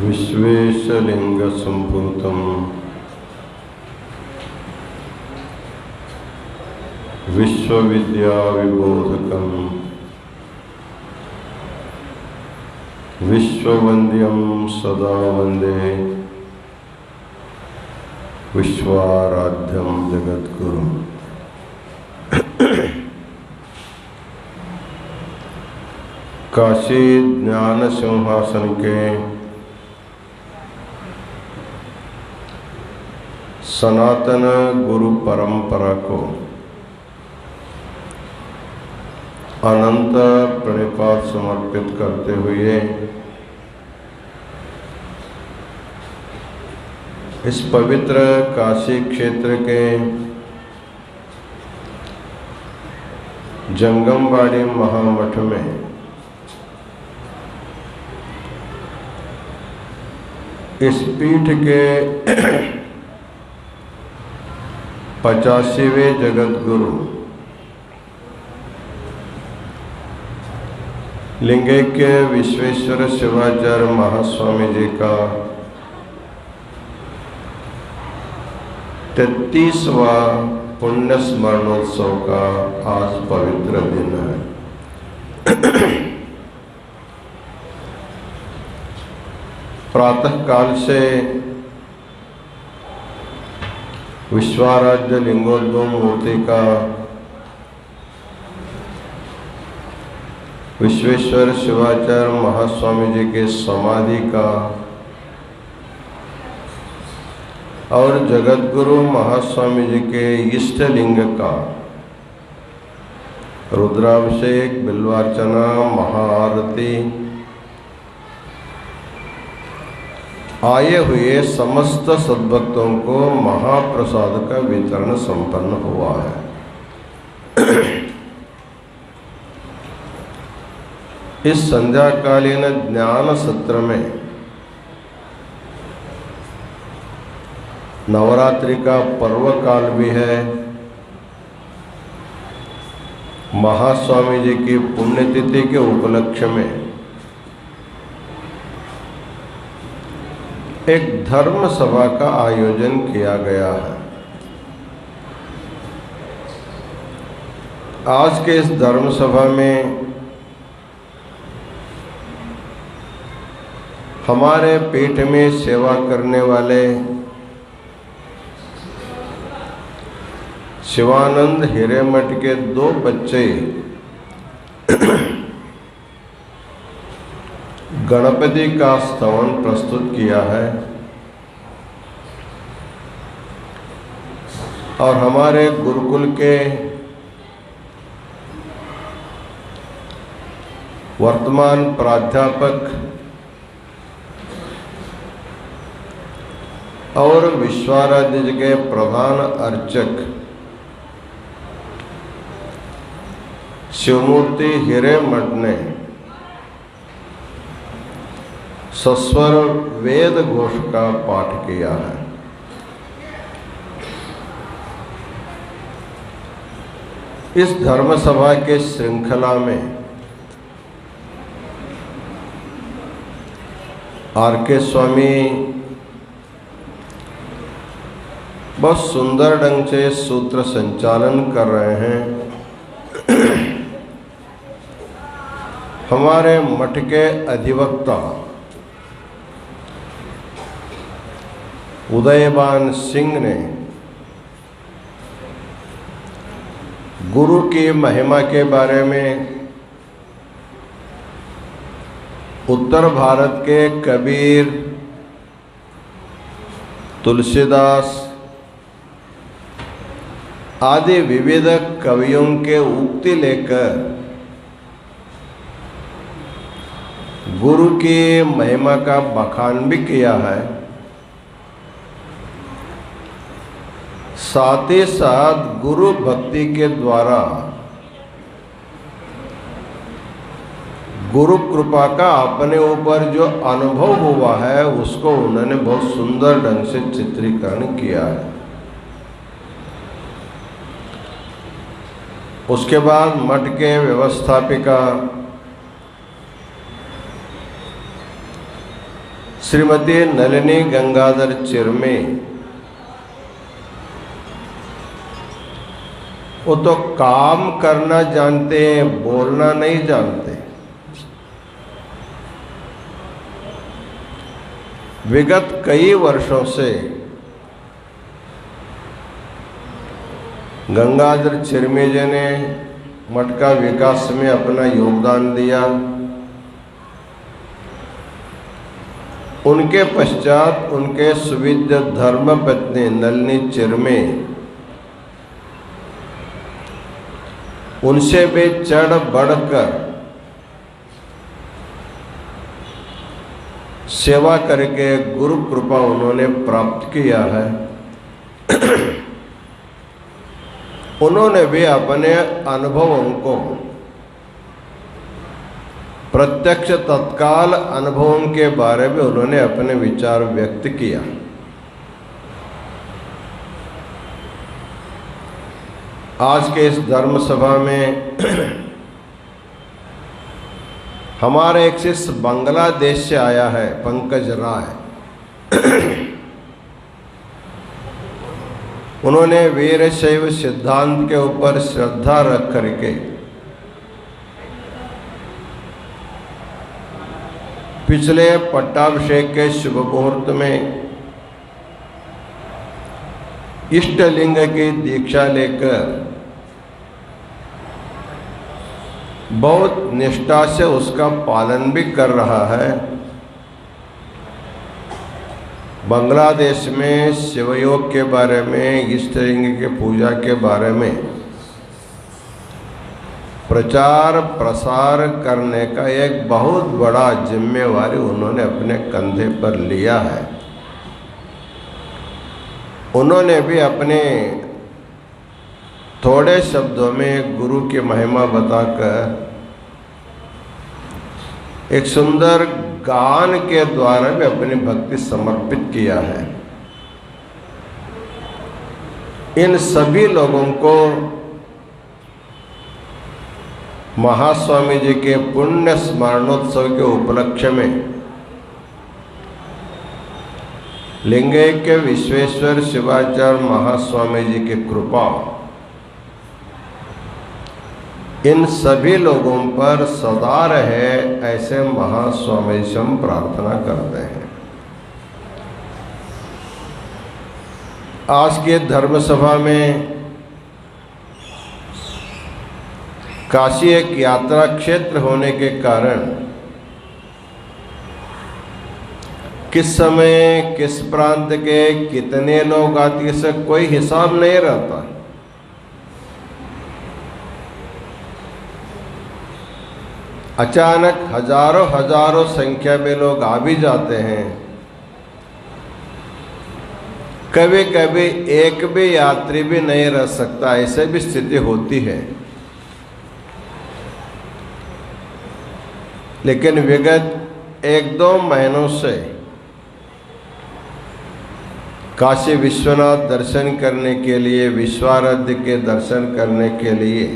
विश्वेशलिंगसम्भूतं विश्वविद्याविबोधकं विश्ववन्द्यं सदा वन्दे विश्वाराध्यं जगद्गुरुं। काशी ज्ञान सिंहासन के सनातन गुरु परंपरा को अनंत प्रणिपात समर्पित करते हुए इस पवित्र काशी क्षेत्र के जंगमवाड़ी महामठ में इस पीठ के 85वें जगत गुरु लिंगैक्य विश्वेश्वर शिवाचार्य महास्वामी जी का 33वां पुण्य स्मरणोत्सव का आज पवित्र दिन है। प्रातः काल से विश्वाराध्य लिंगोद्भव मूर्ति का विश्वेश्वर शिवाचार्य महास्वामी जी के समाधि का और जगतगुरु महास्वामी जी के इष्ट लिंग का रुद्राभिषेक, बिल्वार्चना, महाआरती आए हुए समस्त सद्भक्तों को महाप्रसाद का वितरण संपन्न हुआ है। इस संध्याकालीन ज्ञान सत्र में नवरात्रि का पर्व काल भी है, महास्वामी जी की पुण्यतिथि के उपलक्ष्य में एक धर्म सभा का आयोजन किया गया है। आज के इस धर्म सभा में हमारे पीठ में सेवा करने वाले शिवानंद हिरेमठ के 2 बच्चे गणपति का स्तवन प्रस्तुत किया है और हमारे गुरुकुल के वर्तमान प्राध्यापक और विश्वाराध्य जी के प्रधान अर्चक शिवमूर्ति हिरेमठ ने सस्वर वेद घोष का पाठ किया है। इस धर्म सभा के श्रृंखला में आर.के. स्वामी बहुत सुंदर ढंग से सूत्र संचालन कर रहे हैं। हमारे मठ के अधिवक्ता उदयबान सिंह ने गुरु की महिमा के बारे में उत्तर भारत के कबीर, तुलसीदास आदि विविध कवियों के उक्ति लेकर गुरु की महिमा का बखान भी किया है। साथ ही साथ गुरु भक्ति के द्वारा गुरु कृपा का अपने ऊपर जो अनुभव हुआ है उसको उन्होंने बहुत सुंदर ढंग से चित्रीकरण किया है। उसके बाद मठ के व्यवस्थापिका श्रीमती नलिनी गंगाधर चिरमे, वो तो काम करना जानते हैं, बोलना नहीं जानते। विगत कई वर्षों से गंगाधर चिरमे जी ने मठ का विकास में अपना योगदान दिया। उनके पश्चात उनके सुविद्य धर्मपत्नी नलिनी चिरमे, उनसे भी चढ़ बढ़कर सेवा करके गुरु कृपा उन्होंने प्राप्त किया है। उन्होंने भी अपने अनुभवों को, प्रत्यक्ष तत्काल अनुभवों के बारे में उन्होंने अपने विचार व्यक्त किया। आज के इस धर्म सभा में हमारे एक शिष्य बांग्लादेश से आया है, पंकज राय। उन्होंने वीरशैव सिद्धांत के ऊपर श्रद्धा रख करके पिछले पट्टाभिषेक के शुभ मुहूर्त में इष्टलिंग की दीक्षा लेकर बहुत निष्ठा से उसका पालन भी कर रहा है। बांग्लादेश में शिवयोग के बारे में, इष्टलिंग के पूजा के बारे में प्रचार प्रसार करने का एक बहुत बड़ा जिम्मेवारी उन्होंने अपने कंधे पर लिया है। उन्होंने भी अपने थोड़े शब्दों में गुरु की महिमा बताकर एक सुंदर गान के द्वारा भी अपनी भक्ति समर्पित किया है। इन सभी लोगों को महास्वामी जी के पुण्य स्मरणोत्सव के उपलक्ष्य में लिंगैक्य विश्वेश्वर शिवाचार्य महास्वामी जी की कृपा इन सभी लोगों पर सदा रहे, ऐसे महास्वामी से हम प्रार्थना करते हैं। आज के धर्म सभा में काशी एक यात्रा क्षेत्र होने के कारण किस समय किस प्रांत के कितने लोग आते हैं इसका कोई हिसाब नहीं रहता। अचानक हजारों हजारों संख्या में लोग आ भी जाते हैं। कभी कभी एक भी यात्री भी नहीं रह सकता, ऐसे भी स्थिति होती है। लेकिन विगत 1-2 महीनों से काशी विश्वनाथ दर्शन करने के लिए, विश्वाराध्य के दर्शन करने के लिए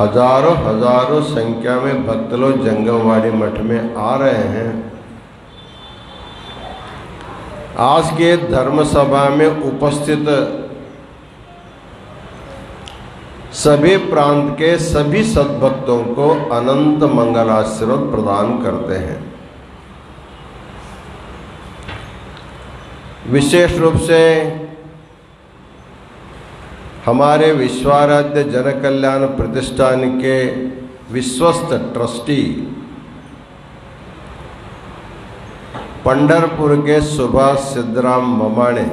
हजारों हजारों संख्या में भक्त लोग जंगमवाड़ी मठ में आ रहे हैं। आज के धर्म सभा में उपस्थित सभी प्रांत के सभी सद्भक्तों को अनंत मंगलाशीर्वाद प्रदान करते हैं। विशेष रूप से हमारे विश्वाराध्य जन कल्याण प्रतिष्ठान के विश्वस्त ट्रस्टी पंढरपुर के सुभाष सिद्धराम ममाणे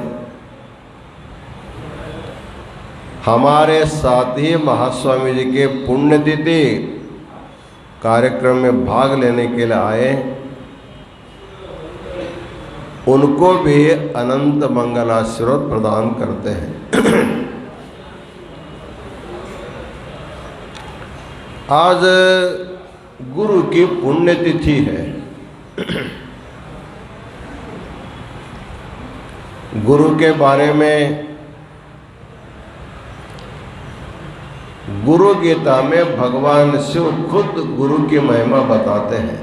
हमारे साथ ही महास्वामी जी के पुण्यतिथि कार्यक्रम में भाग लेने के लिए आए। उनको भी अनंत मंगलाशीर्वाद प्रदान करते हैं। आज गुरु की पुण्यतिथि है। गुरु के बारे में गुरु गीता में भगवान शिव खुद गुरु की महिमा बताते हैं।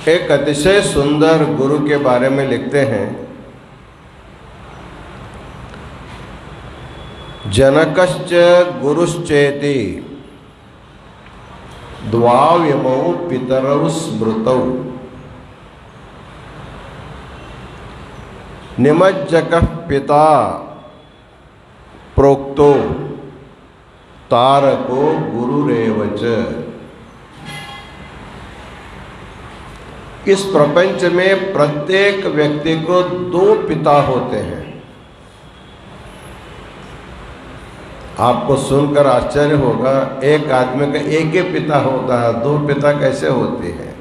एक अतिशय सुंदर गुरु के बारे में लिखते हैं, जनकश्च गुरुश्चेति द्वाव्यमौ पितरौ स्मृतौ निमज्जकः पिता प्रोक्तो तारको गुरुरेव च। इस प्रपंच में प्रत्येक व्यक्ति को दो पिता होते हैं। आपको सुनकर आश्चर्य होगा, एक आदमी का एक ही पिता होता है, दो पिता कैसे होते हैं?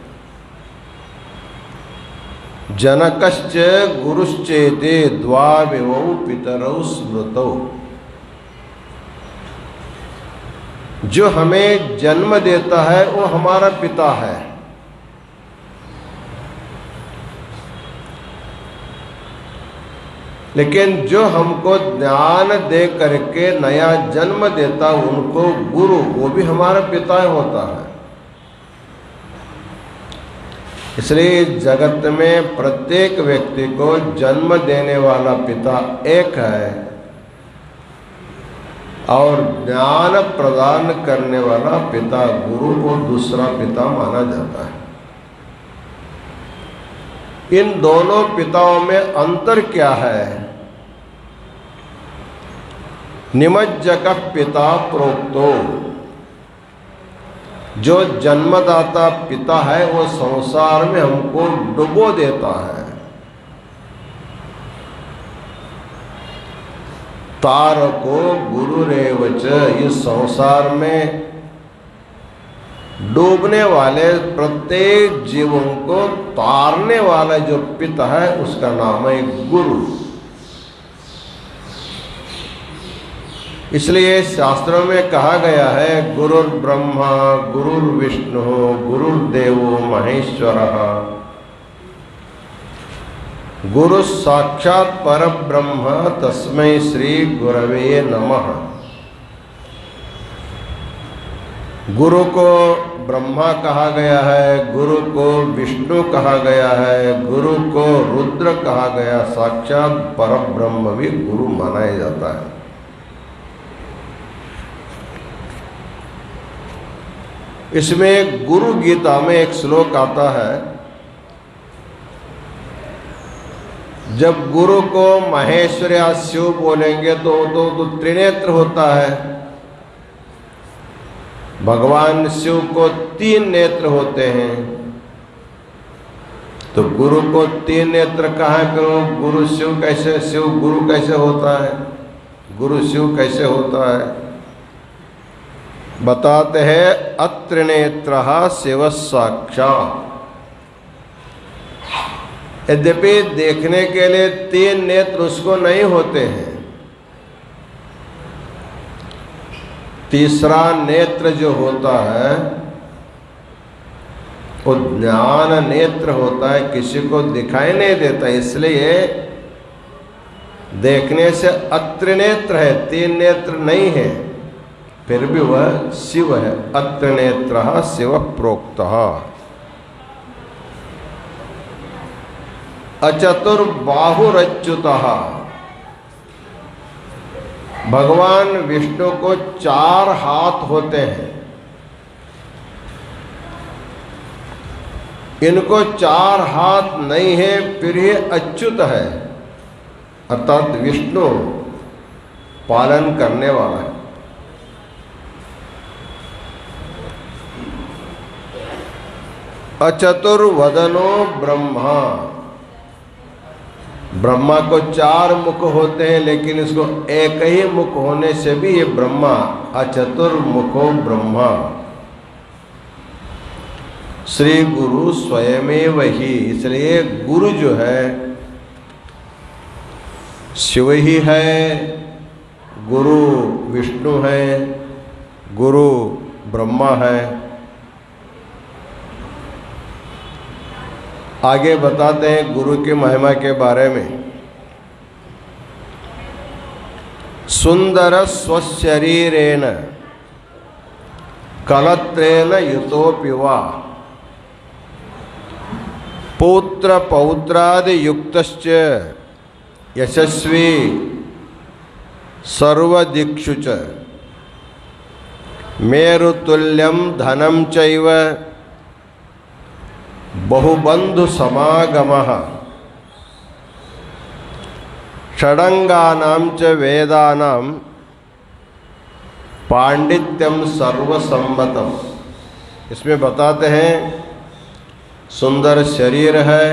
जनकश्च गुरुश्चेते द्वाविवौ पितरौ स्मृतौ। जो हमें जन्म देता है वो हमारा पिता है, लेकिन जो हमको ज्ञान दे करके नया जन्म देता उनको गुरु, वो भी हमारा पिता होता है। इसलिए जगत में प्रत्येक व्यक्ति को जन्म देने वाला पिता एक है और ज्ञान प्रदान करने वाला पिता गुरु को दूसरा पिता माना जाता है। इन दोनों पिताओं में अंतर क्या है? निमज्जकः पिता प्रोक्तो, जो जन्मदाता पिता है वो संसार में हमको डुबो देता है। तारको गुरुरेव च, इस संसार में डूबने वाले प्रत्येक जीवों को तारने वाला जो पिता है उसका नाम है गुरु। इसलिए शास्त्रों में कहा गया है, गुरुर ब्रह्मा गुरुर विष्णु गुरुर्देवो महेश्वरः, गुरु साक्षात परब्रह्म तस्मै श्री गुरवे नमः। गुरु को ब्रह्मा कहा गया है, गुरु को विष्णु कहा गया है, गुरु को रुद्र कहा गया, साक्षात परब्रह्म भी गुरु माना जाता है। इसमें गुरु गीता में एक श्लोक आता है, जब गुरु को महेश्वर या शिव बोलेंगे तो त्रिनेत्र होता है। भगवान शिव को 3 नेत्र होते हैं, तो गुरु को 3 नेत्र कहाँ करो? गुरु शिव कैसे, शिव गुरु कैसे होता है? गुरु शिव कैसे होता है? बताते हैं, अत्रिनेत्रः शिव साक्षात्। यद्यपि देखने के लिए 3 नेत्र उसको नहीं होते हैं, तीसरा नेत्र जो होता है वो ज्ञान नेत्र होता है, किसी को दिखाई नहीं देता, इसलिए देखने से अत्रिनेत्र है, 3 नेत्र नहीं है, फिर भी वह शिव है। अत्रिनेत्रः शिव प्रोक्तः। अचतुर्बाहुरच्युतः, भगवान विष्णु को 4 हाथ होते हैं, इनको 4 हाथ नहीं है, फिर ये अच्युत है, अर्थात विष्णु पालन करने वाला है। अचतुर्वदनो ब्रह्मा, ब्रह्मा को 4 मुख होते हैं, लेकिन इसको एक ही मुख होने से भी ये ब्रह्मा, अचतुर्मुखो ब्रह्मा। श्री गुरु स्वयमेव ही, इसलिए गुरु जो है शिव ही है, गुरु विष्णु है, गुरु ब्रह्मा है। आगे बताते हैं गुरु की महिमा के बारे में। सुंदर स्वशरीरेण कलत्रेण युतोऽपि वा पुत्र पौत्रादि युक्तश्च यशस्वी सर्वदिक्षु च मेरुतुल्यं धनं चैव बहुबंधु समागमः षडंगानां च वेदानां पांडित्यम सर्वसम्मतम। इसमें बताते हैं सुंदर शरीर है,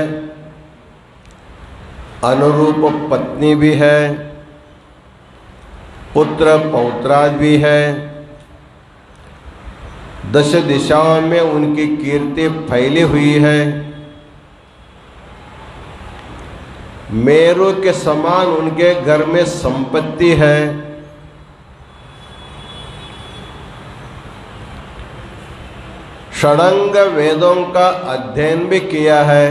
अनुरूप पत्नी भी है, पुत्र पौत्राद भी है, 10 दिशाओं में उनकी कीर्ति फैली हुई है, मेरु के समान उनके घर में संपत्ति है, षडंग वेदों का अध्ययन भी किया है।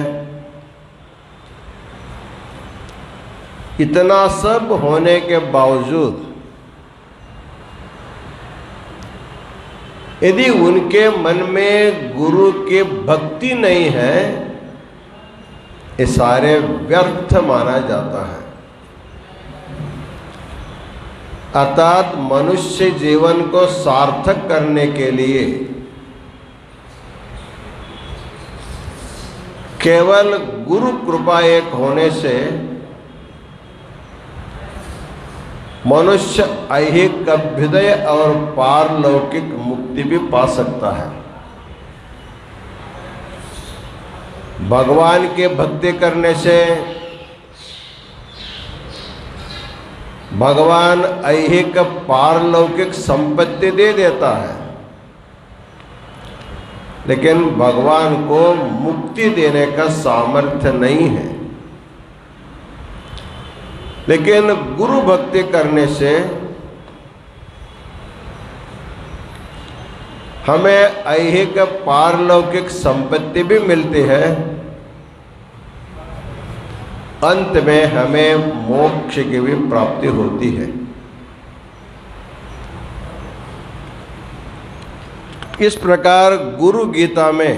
इतना सब होने के बावजूद यदि उनके मन में गुरु की भक्ति नहीं है, ये सारे व्यर्थ माना जाता है। अर्थात मनुष्य जीवन को सार्थक करने के लिए केवल गुरु कृपा एक होने से मनुष्य ऐहिक अभ्युदय और पारलौकिक मुक्ति भी पा सकता है। भगवान की भक्ति करने से भगवान ऐहिक पारलौकिक संपत्ति दे देता है, लेकिन भगवान को मुक्ति देने का सामर्थ्य नहीं है। लेकिन गुरु भक्ति करने से हमें ऐहिक पारलौकिक संपत्ति भी मिलती है, अंत में हमें मोक्ष की भी प्राप्ति होती है। इस प्रकार गुरु गीता में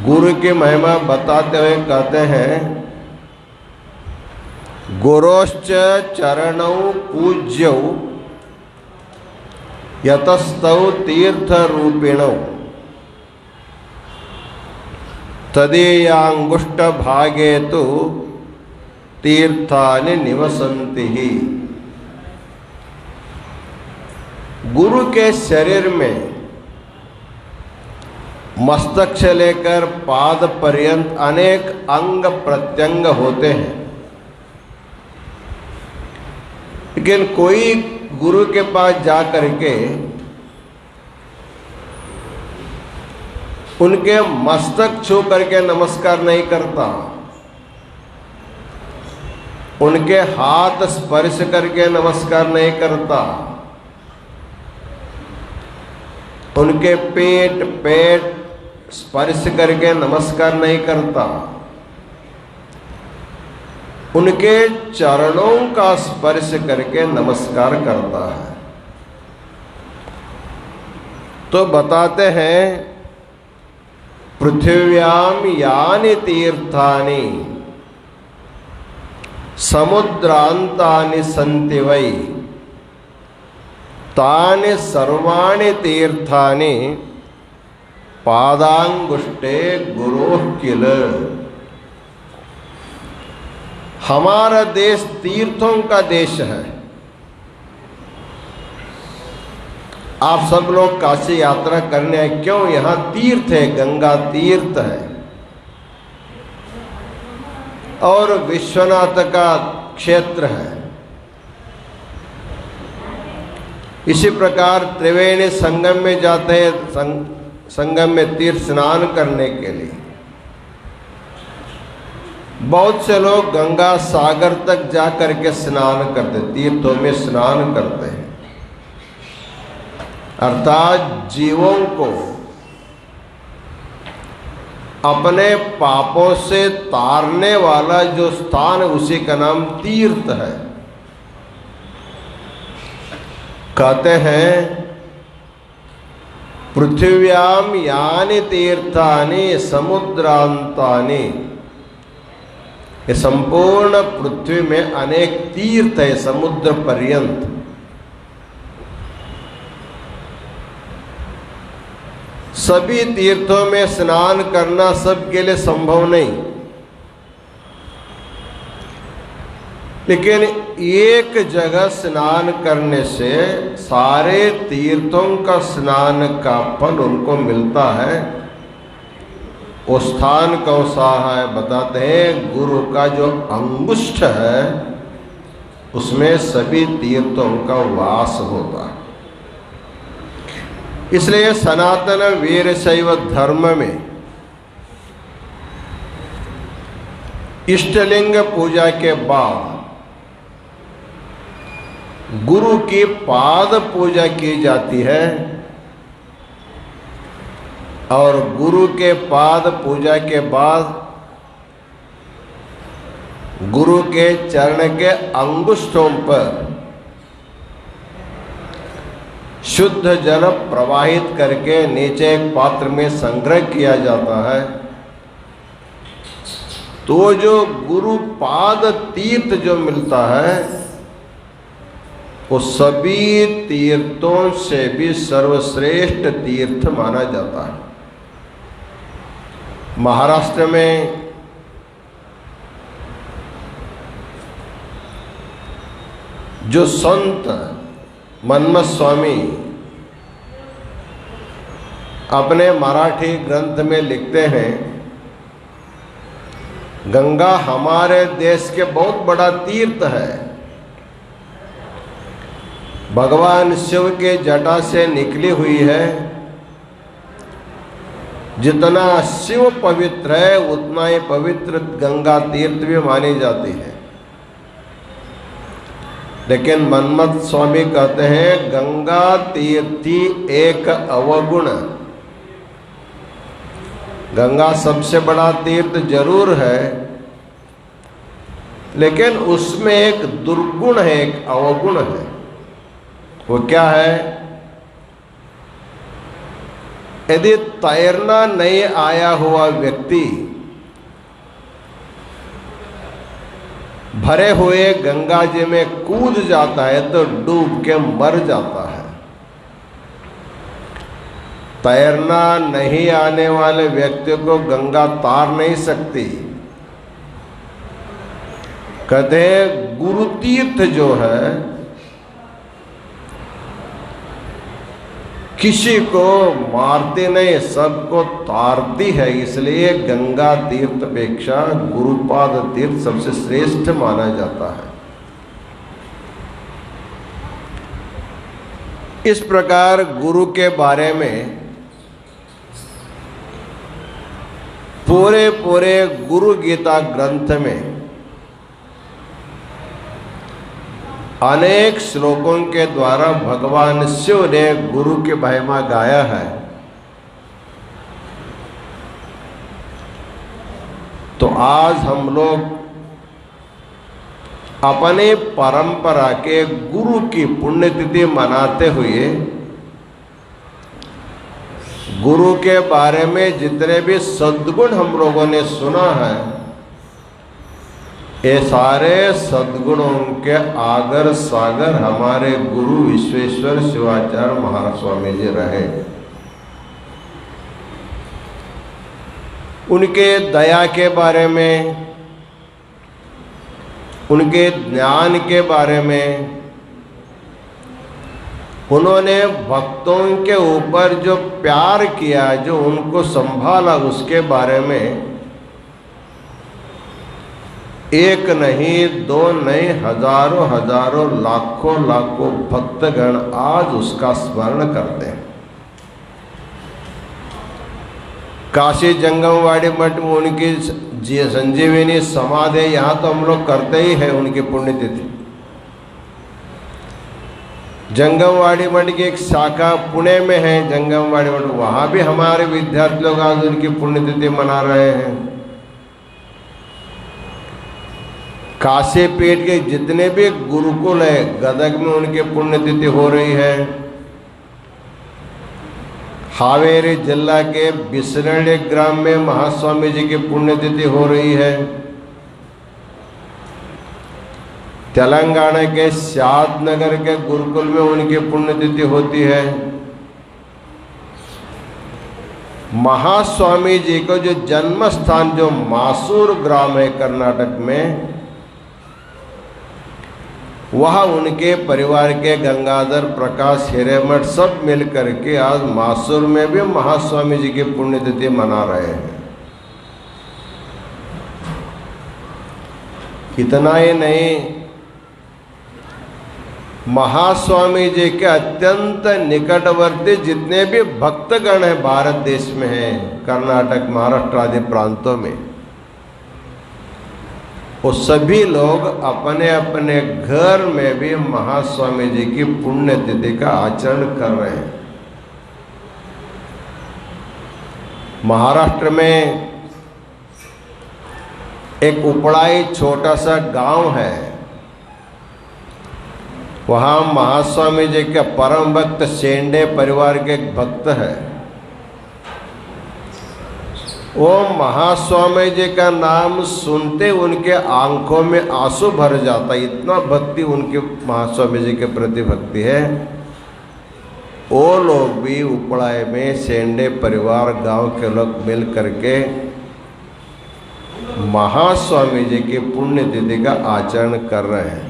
गुरु की महिमा बताते हुए कहते हैं, गुरोश्च चरणौ पूज्यौ यतस्तौ तीर्थ रूपिणौ तदीयांगुष्ठ भागे तु तीर्थानि निवसन्ति ही। गुरु के शरीर में मस्तक से लेकर पाद पर्यंत अनेक अंग प्रत्यंग होते हैं, लेकिन कोई गुरु के पास जा करके उनके मस्तक छू करके नमस्कार नहीं करता, उनके हाथ स्पर्श करके नमस्कार नहीं करता, उनके पेट स्पर्श करके नमस्कार नहीं करता, उनके चरणों का स्पर्श करके नमस्कार करता है। तो बताते हैं, पृथिव्याम यानि तीर्थानि समुद्रांतानि सन्ति वै तानि सर्वाणि तीर्थानि पादांगुष्ठे गुरोः किल। हमारा देश तीर्थों का देश है। आप सब लोग काशी यात्रा करने आए, क्यों? यहाँ तीर्थ है, गंगा तीर्थ है और विश्वनाथ का क्षेत्र है। इसी प्रकार त्रिवेणी संगम में जाते हैं, संगम में तीर्थ स्नान करने के लिए। बहुत से लोग गंगा सागर तक जा करके स्नान करते, तीर्थों में स्नान करते हैं। अर्थात जीवों को अपने पापों से तारने वाला जो स्थान है उसी का नाम तीर्थ है। कहते हैं पृथिव्याम यानि तीर्थानि समुद्रांतानि, ये संपूर्ण पृथ्वी में अनेक तीर्थ है समुद्र पर्यंत। सभी तीर्थों में स्नान करना सबके लिए संभव नहीं, लेकिन एक जगह स्नान करने से सारे तीर्थों का स्नान का फल उनको मिलता है। वो स्थान कौन सा है बताते हैं, गुरु का जो अंगुष्ठ है उसमें सभी तीर्थों का वास होता है। इसलिए सनातन वीरशैव धर्म में इष्टलिंग पूजा के बाद गुरु की पाद पूजा की जाती है, और गुरु के पाद पूजा के बाद गुरु के चरण के अंगुष्ठों पर शुद्ध जल प्रवाहित करके नीचे एक पात्र में संग्रह किया जाता है। तो जो गुरु पाद तीर्थ जो मिलता है वो सभी तीर्थों से भी सर्वश्रेष्ठ तीर्थ माना जाता है। महाराष्ट्र में जो संत मन्मथ स्वामी अपने मराठी ग्रंथ में लिखते हैं, गंगा हमारे देश के बहुत बड़ा तीर्थ है। भगवान शिव के जटा से निकली हुई है। जितना शिव पवित्र है उतना ही पवित्र गंगा तीर्थ भी मानी जाती है। लेकिन मन्मथ स्वामी कहते हैं गंगा तीर्थी एक अवगुण। गंगा सबसे बड़ा तीर्थ जरूर है, लेकिन उसमें एक दुर्गुण है, एक अवगुण है। वो क्या है? यदि तैरना नहीं आया हुआ व्यक्ति भरे हुए गंगा जी में कूद जाता है तो डूब के मर जाता है। तैरना नहीं आने वाले व्यक्ति को गंगा तार नहीं सकती। कहते हैं गुरु तीर्थ जो है किसी को मारती नहीं, सबको तारती है। इसलिए गंगा तीर्थ अपेक्षा गुरुपाद तीर्थ सबसे श्रेष्ठ माना जाता है। इस प्रकार गुरु के बारे में पूरे गुरु गीता ग्रंथ में अनेक श्लोकों के द्वारा भगवान शिव ने गुरु की महिमा गाया है। तो आज हम लोग अपने परंपरा के गुरु की पुण्यतिथि मनाते हुए गुरु के बारे में जितने भी सद्गुण हम लोगों ने सुना है, ये सारे सद्गुणों के आगर सागर हमारे गुरु विश्वेश्वर शिवाचार्य महाराज स्वामी जी रहे। उनके दया के बारे में, उनके ज्ञान के बारे में, उन्होंने भक्तों के ऊपर जो प्यार किया, जो उनको संभाला, उसके बारे में एक नहीं, दो नहीं, हजारों हजारों लाखों लाखों भक्तगण आज उसका स्मरण करते हैं। काशी जंगमवाड़ी मठ में उनकी संजीवनी समाधि, यहाँ तो हम लोग करते ही हैं उनकी पुण्यतिथि। जंगमवाड़ी मठ की एक शाखा पुणे में है, जंगमवाड़ी मठ, वहाँ भी हमारे विद्यार्थी लोग आज उनकी पुण्यतिथि मना रहे हैं। काशी पीठ के जितने भी गुरुकुल है, गदग में उनकी पुण्यतिथि हो रही है। हावेरी जिला के बिसरणी ग्राम में महास्वामी जी की पुण्यतिथि हो रही है। तेलंगाना के शादनगर के गुरुकुल में उनकी पुण्यतिथि होती है। महास्वामी जी को जो जन्म स्थान जो मासूर ग्राम है कर्नाटक में, वह उनके परिवार के गंगाधर, प्रकाश, हिरेमठ सब मिलकर के आज मासूर में भी महास्वामी जी की पुण्यतिथि मना रहे हैं। इतना ही नहीं, महास्वामी जी के अत्यंत निकटवर्ती जितने भी भक्तगण हैं भारत देश में हैं, कर्नाटक, महाराष्ट्र आदि प्रांतों में, वो सभी लोग अपने अपने घर में भी महास्वामी जी की पुण्यतिथि का आचरण कर रहे हैं। महाराष्ट्र में एक उपड़ाई छोटा सा गांव है, वहाँ महास्वामी जी के परम भक्त शेंडे परिवार के एक भक्त है। वो महास्वामी जी का नाम सुनते उनके आंखों में आंसू भर जाता, इतना भक्ति उनके महास्वामी जी के प्रति भक्ति है। वो लोग भी उपड़ाई में शेंडे परिवार गांव के लोग मिल करके महास्वामी जी की पुण्यतिथि का आचरण कर रहे हैं।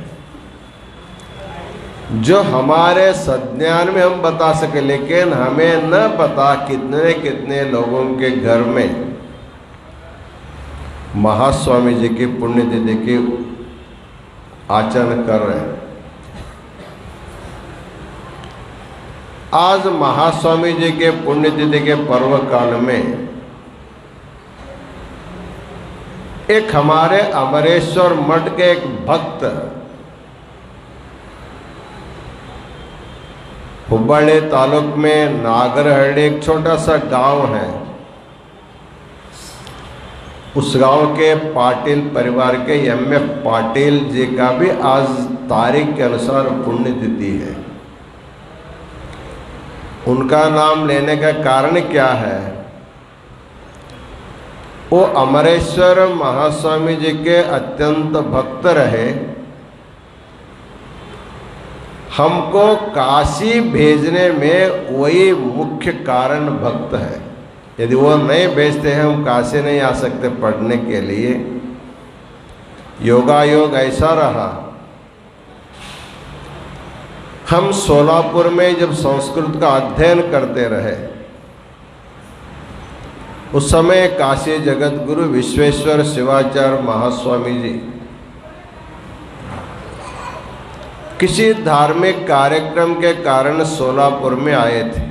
जो हमारे सज्ञान में हम बता सके, लेकिन हमें न पता कितने कितने लोगों के घर में महास्वामी जी की पुण्यतिथि के आचरण कर रहे हैं। आज महास्वामी जी के पुण्यतिथि के पर्व काल में एक हमारे अमरेश्वर मठ के एक भक्त हुब्बಳ್ಳಿ तालुक में नागरहಳ್ಳಿ एक छोटा सा गांव है, उस गांव के पाटिल परिवार के एम.एफ. पाटिल जी का भी आज तारीख के अनुसार पुण्यतिथि है। उनका नाम लेने का कारण क्या है? वो अमरेश्वर महास्वामी जी के अत्यंत भक्त रहे। हमको काशी भेजने में वही मुख्य कारण भक्त है। यदि वो नहीं भेजते हैं हम काशी नहीं आ सकते पढ़ने के लिए। योगायोग ऐसा रहा, हम सोलापुर में जब संस्कृत का अध्ययन करते रहे, उस समय काशी जगत गुरु विश्वेश्वर शिवाचार्य महास्वामी जी किसी धार्मिक कार्यक्रम के कारण सोलापुर में आए थे।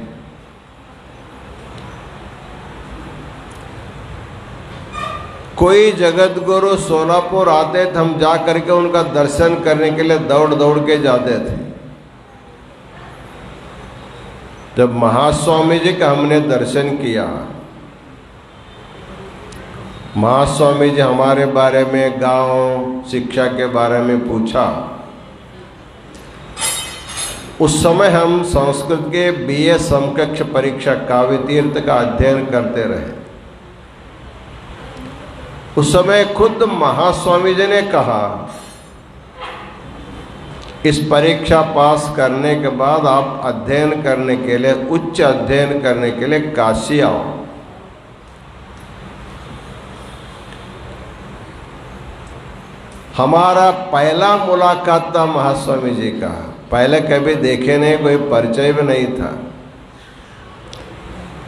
कोई जगत गुरु सोलापुर आते थे, हम जा करके उनका दर्शन करने के लिए दौड़ दौड़ के जाते थे। जब महास्वामी जी का हमने दर्शन किया, महास्वामी जी हमारे बारे में, गांव शिक्षा के बारे में पूछा। उस समय हम संस्कृत के बीए समकक्ष परीक्षा काव्य तीर्थ का अध्ययन करते रहे। उस समय खुद महास्वामी जी ने कहा, इस परीक्षा पास करने के बाद आप अध्ययन करने के लिए, उच्च अध्ययन करने के लिए काशी आओ। हमारा पहला मुलाकात था महास्वामी जी का। पहले कभी देखे नहीं, कोई परिचय भी नहीं था,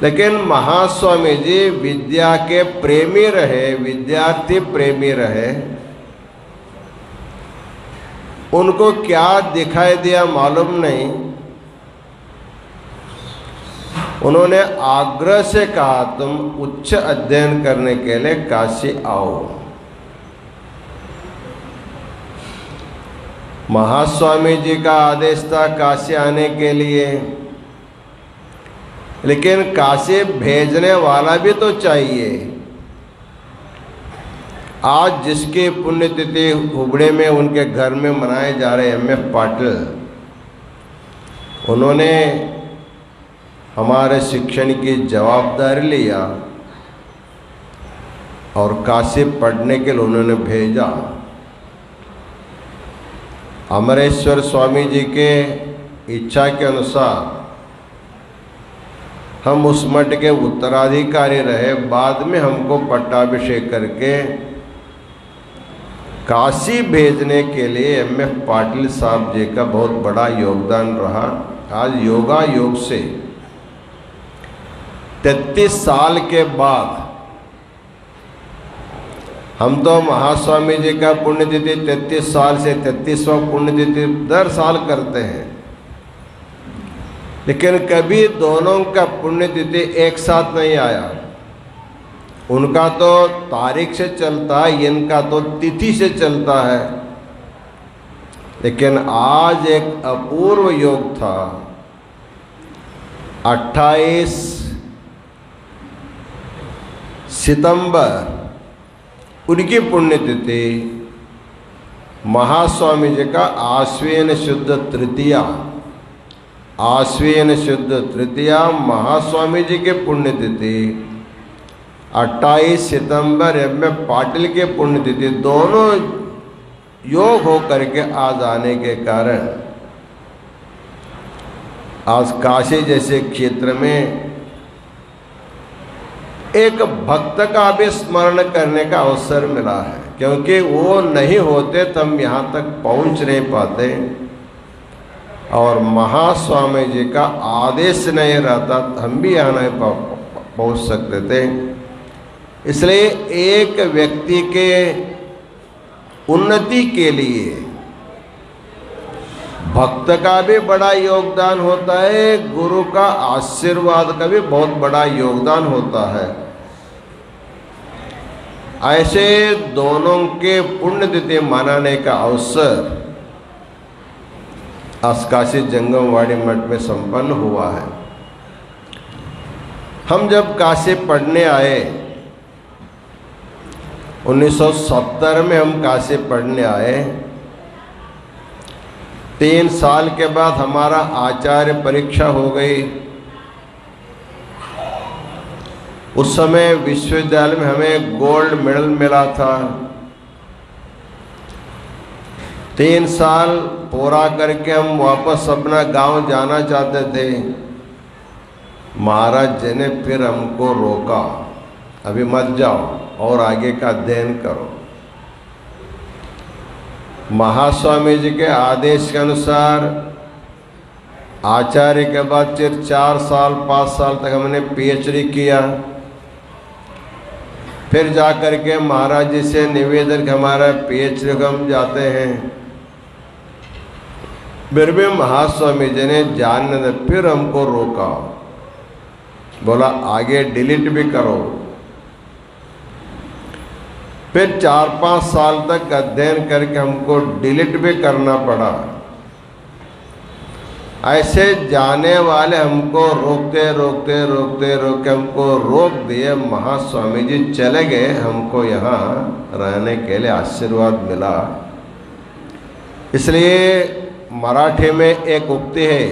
लेकिन महास्वामी जी विद्या के प्रेमी रहे, विद्यार्थी प्रेमी रहे। उनको क्या दिखाई दिया मालूम नहीं, उन्होंने आग्रह से कहा तुम उच्च अध्ययन करने के लिए काशी आओ। महास्वामी जी का आदेश था काशी आने के लिए, लेकिन काशी भेजने वाला भी तो चाहिए। आज जिसकी पुण्यतिथि हुबड़े में उनके घर में मनाए जा रहे एम.एफ. पाटिल, उन्होंने हमारे शिक्षण की जवाबदारी लिया और काशी पढ़ने के लिए उन्होंने भेजा। अमरेश्वर स्वामी जी के इच्छा के अनुसार हम उस मठ के उत्तराधिकारी रहे। बाद में हमको पट्टाभिषेक करके काशी भेजने के लिए एम.एफ. पाटिल साहब जी का बहुत बड़ा योगदान रहा। आज योगा योग से 33 साल के बाद हम तो महास्वामी जी का पुण्यतिथि 33 साल से 33वां पुण्यतिथि दर साल करते हैं, लेकिन कभी दोनों का पुण्यतिथि एक साथ नहीं आया। उनका तो तारीख से चलता है, इनका तो तिथि से चलता है। लेकिन आज एक अपूर्व योग था। 28 सितंबर उनकी पुण्यतिथि, महास्वामी जी का आश्विन शुद्ध तृतीया, आश्विन शुद्ध तृतीया महास्वामी जी के पुण्यतिथि, 28 सितंबर एम.एफ. पाटिल के पुण्यतिथि, दोनों योग हो करके आज आने के कारण आज काशी जैसे क्षेत्र में एक भक्त का भी स्मरण करने का अवसर मिला है, क्योंकि वो नहीं होते तो हम यहाँ तक पहुँच नहीं पाते और महास्वामी जी का आदेश नहीं रहता हम भी यहाँ नहीं पहुँच सकते थे। इसलिए एक व्यक्ति के उन्नति के लिए भक्त का भी बड़ा योगदान होता है, गुरु का आशीर्वाद का भी बहुत बड़ा योगदान होता है। ऐसे दोनों के पुण्यतिथि मनाने का अवसर आज काशी जंगमवाड़ी मठ में संपन्न हुआ है। हम जब काशी पढ़ने आए 1970 में हम काशी पढ़ने आए। 3 साल के बाद हमारा आचार्य परीक्षा हो गई। उस समय विश्वविद्यालय में हमें गोल्ड मेडल मिला था। 3 साल पूरा करके हम वापस अपना गांव जाना चाहते थे। महाराज जी ने फिर हमको रोका, अभी मत जाओ और आगे का अध्ययन करो। महास्वामी जी के आदेश के अनुसार आचार्य के बाद फिर 4 साल 5 साल तक हमने पीएचडी किया। फिर जा कर के महाराज जी से निवेदन कि हमारा पीएचडी को हम जाते हैं। फिर भी महास्वामी जी ने जानने दे, फिर हमको रोका, बोला आगे डिलीट भी करो। फिर 4-5 साल तक अध्ययन करके हमको डिलीट भी करना पड़ा। ऐसे जाने वाले हमको रोकते रोकते रोकते रोकते हमको रोक दिए। महास्वामी जी चले गए, हमको यहाँ रहने के लिए आशीर्वाद मिला। इसलिए मराठी में एक उक्ति है,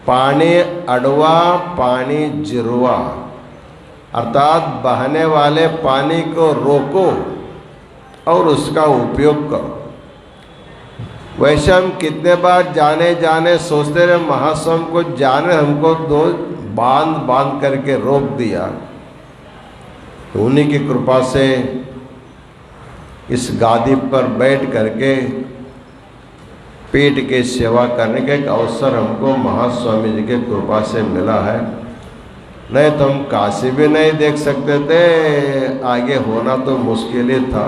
पानी अडवा पानी जिरवा, अर्थात बहने वाले पानी को रोको और उसका उपयोग करो। वैसे हम कितने बार जाने जाने सोचते रहे, महास्वामी को जाने हमको दो बांध करके रोक दिया। तो उन्हीं की कृपा से इस गादी पर बैठ करके पेट के सेवा करने का एक अवसर हमको महास्वामी जी के कृपा से मिला है। नहीं तो हम काशी भी नहीं देख सकते थे, आगे होना तो मुश्किल ही था।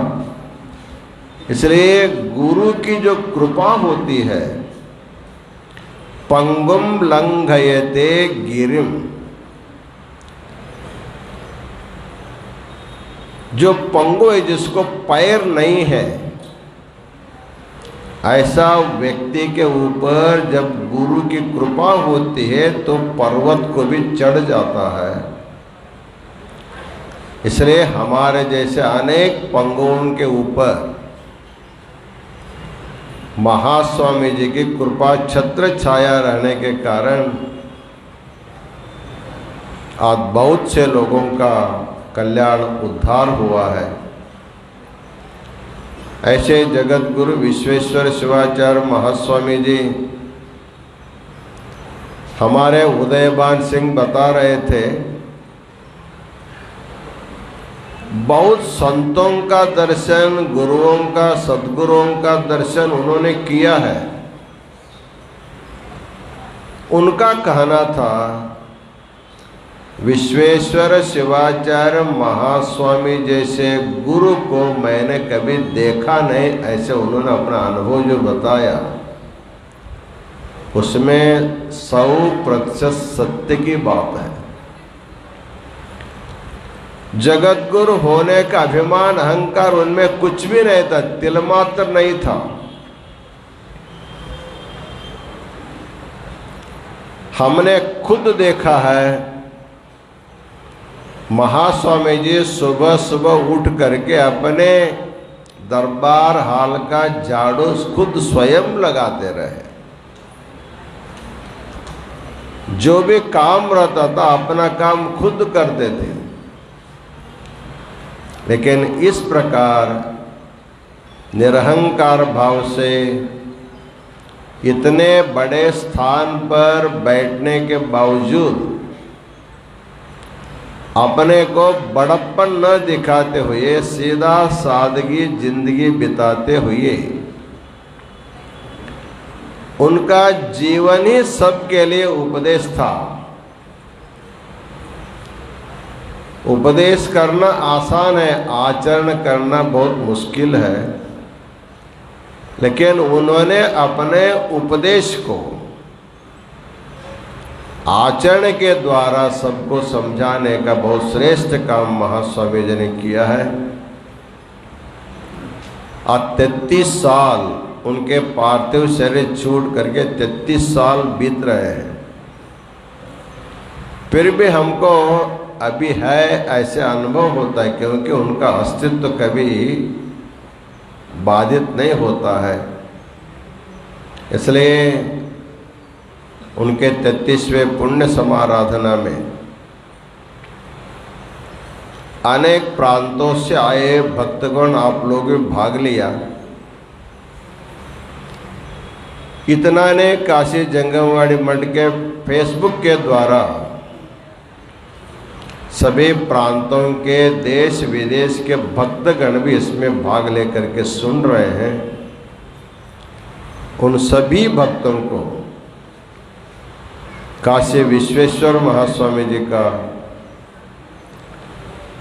इसलिए गुरु की जो कृपा होती है, पंगुम लंघयते गिरिम, जो पंगु है जिसको पैर नहीं है, ऐसा व्यक्ति के ऊपर जब गुरु की कृपा होती है तो पर्वत को भी चढ़ जाता है। इसलिए हमारे जैसे अनेक पंगुओं के ऊपर महास्वामी जी की कृपा छत्र छाया रहने के कारण आज बहुत से लोगों का कल्याण उद्धार हुआ है। ऐसे जगत गुरु विश्वेश्वर शिवाचार्य महास्वामी जी हमारे उदयबान सिंह बता रहे थे, बहुत संतों का दर्शन, गुरुओं का, सद्गुरुओं का दर्शन उन्होंने किया है। उनका कहना था विश्वेश्वर शिवाचार्य महास्वामी जैसे गुरु को मैंने कभी देखा नहीं, ऐसे उन्होंने अपना अनुभव जो बताया उसमें 100% सत्य की बात है। जगत गुरु होने का अभिमान अहंकार उनमें कुछ भी नहीं था, तिलमात्र नहीं था। हमने खुद देखा है, महास्वामी जी सुबह सुबह उठ करके अपने दरबार हाल का झाड़ू खुद स्वयं लगाते रहे। जो भी काम रहता था अपना काम खुद करते थे। लेकिन इस प्रकार निरहंकार भाव से इतने बड़े स्थान पर बैठने के बावजूद अपने को बड़प्पन न दिखाते हुए सीधा सादगी जिंदगी बिताते हुए उनका जीवन ही सबके लिए उपदेश था। उपदेश करना आसान है, आचरण करना बहुत मुश्किल है। लेकिन उन्होंने अपने उपदेश को आचरण के द्वारा सबको समझाने का बहुत श्रेष्ठ काम महास्वामी जी ने किया है। आज 33 साल उनके पार्थिव शरीर छूट करके 33 साल बीत रहे हैं, फिर भी हमको अभी है ऐसे अनुभव होता है, क्योंकि उनका अस्तित्व कभी बाधित नहीं होता है। इसलिए उनके 33वें पुण्य समाराधना में अनेक प्रांतों से आए भक्तगण आप लोग भी भाग लिया। इतना ने काशी जंगमवाड़ी मठ के फेसबुक के द्वारा सभी प्रांतों के देश विदेश के भक्तगण भी इसमें भाग लेकर के सुन रहे हैं। उन सभी भक्तों को काशी विश्वेश्वर महास्वामी जी का,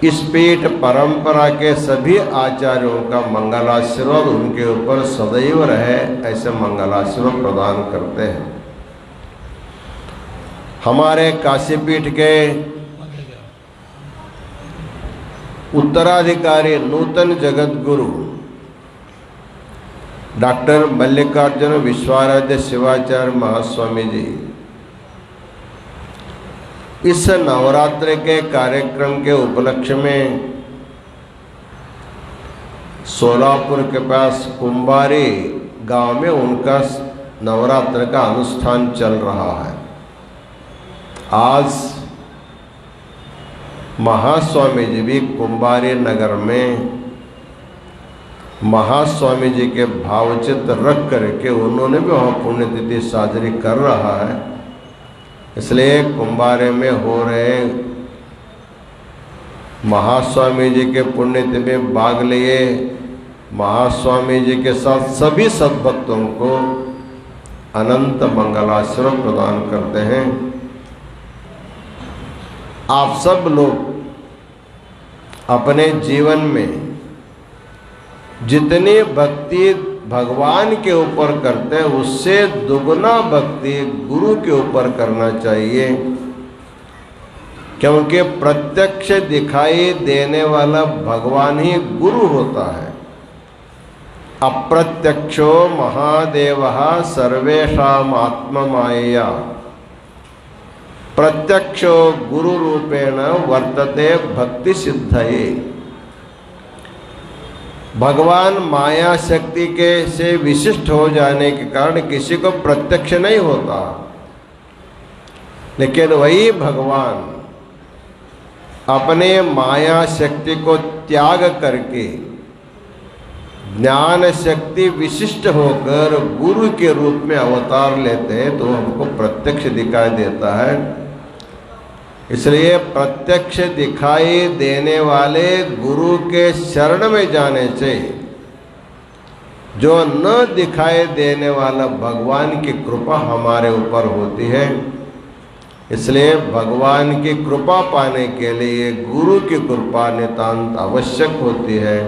इस पीठ परंपरा के सभी आचार्यों का मंगलाशीर्वाद उनके ऊपर सदैव रहे, ऐसे मंगलाशीर्वाद प्रदान करते हैं। हमारे काशी पीठ के उत्तराधिकारी नूतन जगत गुरु डॉक्टर मल्लिकार्जुन विश्वाराध्य शिवाचार्य महास्वामी जी इस नवरात्र के कार्यक्रम के उपलक्ष्य में सोलापुर के पास कुंभारी गांव में उनका नवरात्र का अनुष्ठान चल रहा है। आज महास्वामी जी भी कुंभारी नगर में महास्वामी जी के भावचित्र रख करके उन्होंने भी वहाँ पुण्यतिथि साजरी कर रहा है। इसलिए कुंभारे में हो रहे महास्वामी जी के पुण्यतिथि में भाग लिए महास्वामी जी के साथ सभी सद्भक्तों को अनंत मंगलाशीर्वाद प्रदान करते हैं। आप सब लोग अपने जीवन में जितनी भक्ति भगवान के ऊपर करते हैं उससे दुगना भक्ति गुरु के ऊपर करना चाहिए, क्योंकि प्रत्यक्ष दिखाई देने वाला भगवान ही गुरु होता है। अप्रत्यक्षो महादेवः सर्वेषाम् आत्ममायया प्रत्यक्षो गुरु रूपेण वर्तते भक्ति सिद्धये। भगवान माया शक्ति के से विशिष्ट हो जाने के कारण किसी को प्रत्यक्ष नहीं होता, लेकिन वही भगवान अपने माया शक्ति को त्याग करके ज्ञान शक्ति विशिष्ट होकर गुरु के रूप में अवतार लेते हैं तो हमको प्रत्यक्ष दिखाई देता है। इसलिए प्रत्यक्ष दिखाई देने वाले गुरु के शरण में जाने से जो न दिखाई देने वाला भगवान की कृपा हमारे ऊपर होती है। इसलिए भगवान की कृपा पाने के लिए गुरु की कृपा नितांत आवश्यक होती है।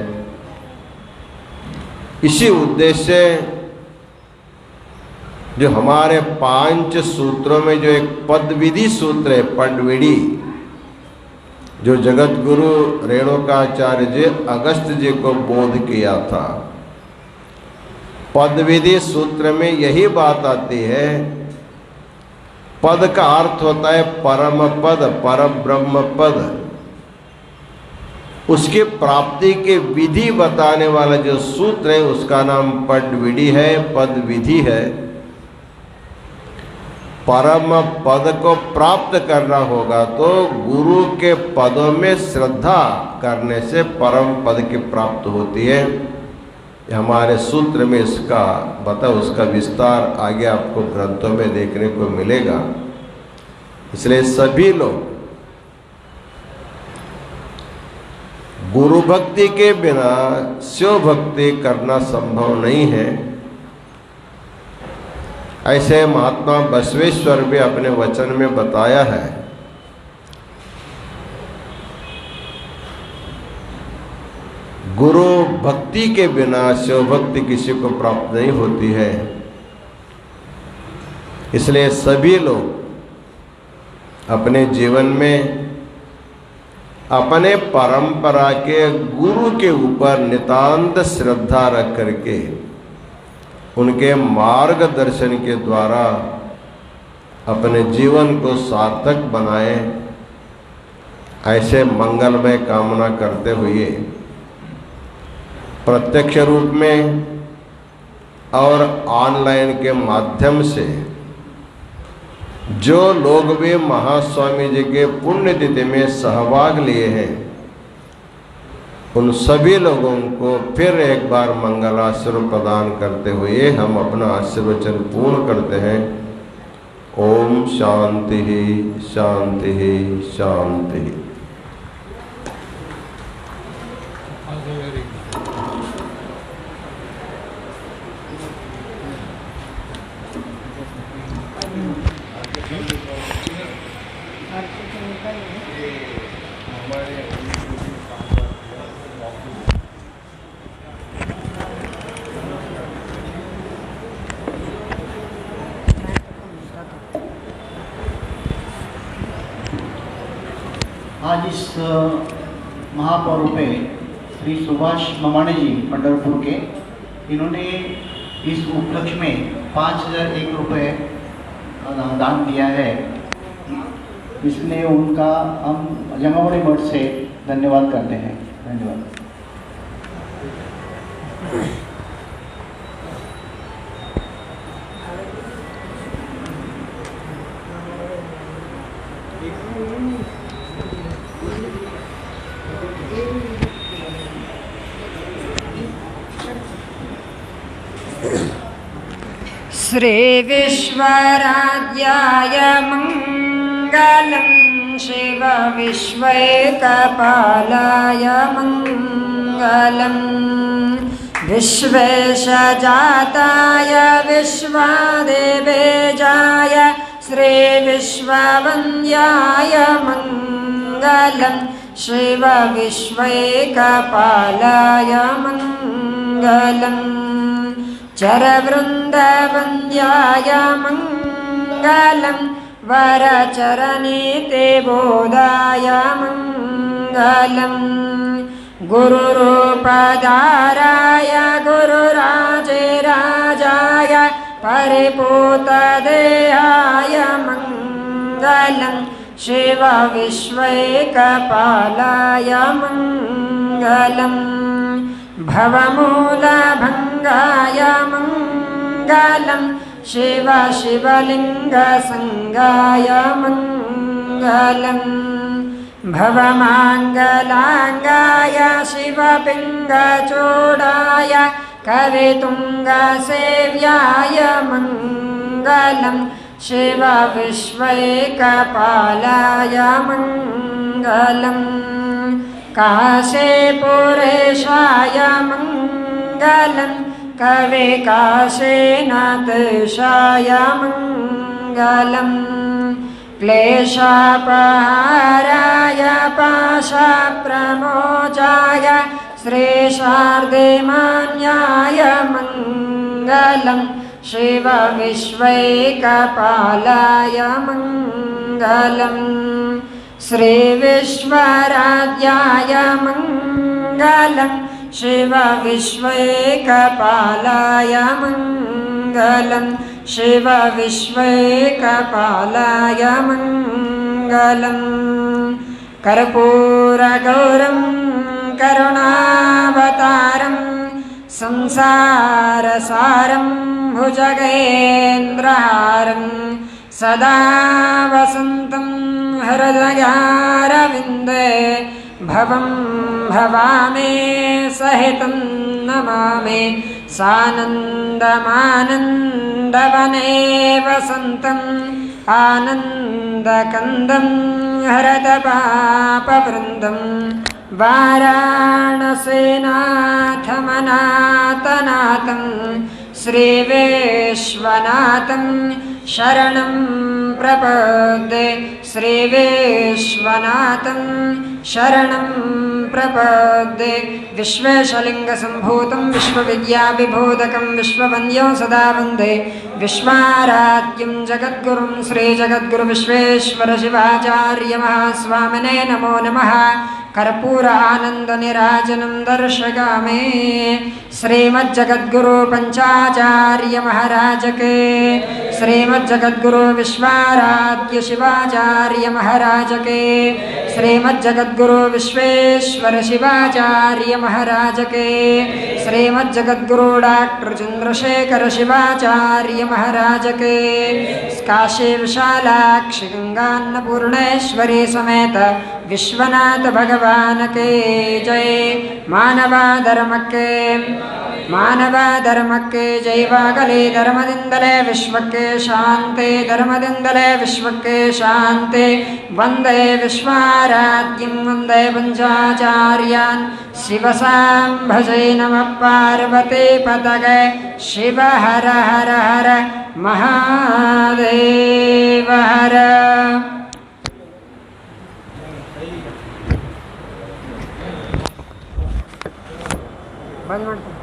इसी उद्देश्य जो हमारे 5 सूत्रों में जो एक पद विधि सूत्र है, पदविधि, जो जगत गुरु रेणुकाचार्य जी अगस्त जी को बोध किया था, पद विधि सूत्र में यही बात आती है। पद का अर्थ होता है परम पद, परब्रह्म पद। उसकी प्राप्ति की विधि बताने वाला जो सूत्र है उसका नाम पदविधि है, पद विधि है। परम पद को प्राप्त करना होगा तो गुरु के पदों में श्रद्धा करने से परम पद की प्राप्त होती है। हमारे सूत्र में इसका उसका विस्तार आगे आपको ग्रंथों में देखने को मिलेगा। इसलिए सभी लोग गुरु भक्ति के बिना शिव भक्ति करना संभव नहीं है। ऐसे महात्मा बसवेश्वर भी अपने वचन में बताया है। गुरु भक्ति के बिना शिव भक्ति किसी को प्राप्त नहीं होती है। इसलिए सभी लोग अपने जीवन में अपने परंपरा के गुरु के ऊपर नितांत श्रद्धा रख करके उनके मार्गदर्शन के द्वारा अपने जीवन को सार्थक बनाएं। ऐसे मंगलमय कामना करते हुए प्रत्यक्ष रूप में और ऑनलाइन के माध्यम से जो लोग भी महास्वामी जी के पुण्यतिथि में सहभाग लिए हैं उन सभी लोगों को फिर एक बार मंगलाशीर्वाद प्रदान करते हुए हम अपना आशीर्वचन पूर्ण करते हैं। ओम शांति शांति शांति। आज इस महापर्व पे श्री सुभाष ममाणे जी पंढरपुर के, इन्होंने इस उपलक्ष्य में 5001 रुपये दान दिया है। इसलिए उनका हम जंगावड़ी मठ से धन्यवाद करते हैं। धन्यवाद। श्री विश्वराध्याय मंगलम शिव विश्वैकपालाय मंगलम विश्वेशजाताय विश्वदेवेजाय श्री विश्ववन्द्याय मंगलम शिव विश्वैकपालाय मंगलम चरवृन्दवन्द्याय मंगलम वरचरणीते बोधाय मंगलम गुरुरूपधाराय गुरुराजेराजाय परिपूतदेहाय मंगलम शिव विश्वैकपालाय मंगलम भवमूलभङ्गाय मंगलम शिव शिवलिङ्गसंगाय मंगलम भवमाङ्गलाङ्गाय शिवपिङ्गचूडाय कवितुङ्गसेव्याय मङ्गलं शिवविश्वैकपालाय मङ्गलं काशीपुरेशाय मङ्गलं कविकाशीनाथेशाय मङ्गलं क्लेशापहाराय पाशप्रमोचाय श्रीशारदेमान्याय मङ्गलं शिवविश्वैकपालाय मङ्गलं श्रीविश्वराध्याय मङ्गलं शिवविश्वैकपालाय मङ्गलं शिवविश्वैकपालाय मङ्गलं कर्पूरगौरं करुणावतारं संसारसारं भुजगेन्द्रहारं सदा वसन्तं हृदयारविन्दे भवं भवामि सहितं नमामि सानन्दमानन्दवने वसन्तम् आनन्दकन्दं हरतपापवृन्दं वाराणसीनाथमनाथनाथं श्रीविश्वनाथं शरणं प्रपद्ये श्रीविश्वनाथं शरणं प्रपद्ये विश्वेशलिङ्गसम्भूतं विश्वविद्याविभूतकं विश्ववन्द्यं सदा वन्दे विश्वाराध्यं जगद्गुरुं श्रीजगद्गुरुविश्वेश्वरशिवाचार्यमहास्वामिने नमो नमः कर्पूर आनन्दनिराजनं दर्शयामि श्रीमज्जगद्गुरु पंचाचार्य महाराज के श्रीमज्जगद्गुरु विश्वाराध्य शिवाचार्य महाराज के श्रीमज्जगद्गुरु विश्वेश्वर शिवाचार्य महाराज के श्रीमज्जगद्गुरु डॉक्टर चंद्रशेखर शिवाचार्य महाराज के काशी विशालाक्षी गंगान्नपूर्णेश्वरी समेत विश्वनाथ भगवान के जय। मानवा धर्म के जैवागले धर्मदिंदले विश्व के शांति धर्मदिंदले विश्व के शांति वंदे विश्वाराध्यं वंदे पंचाचार्यान् शिवसाम्भजे नमः पार्वती पतगे शिव हर हर हर महादेव हर। बंद ಮಾಡ್ತೀನಿ।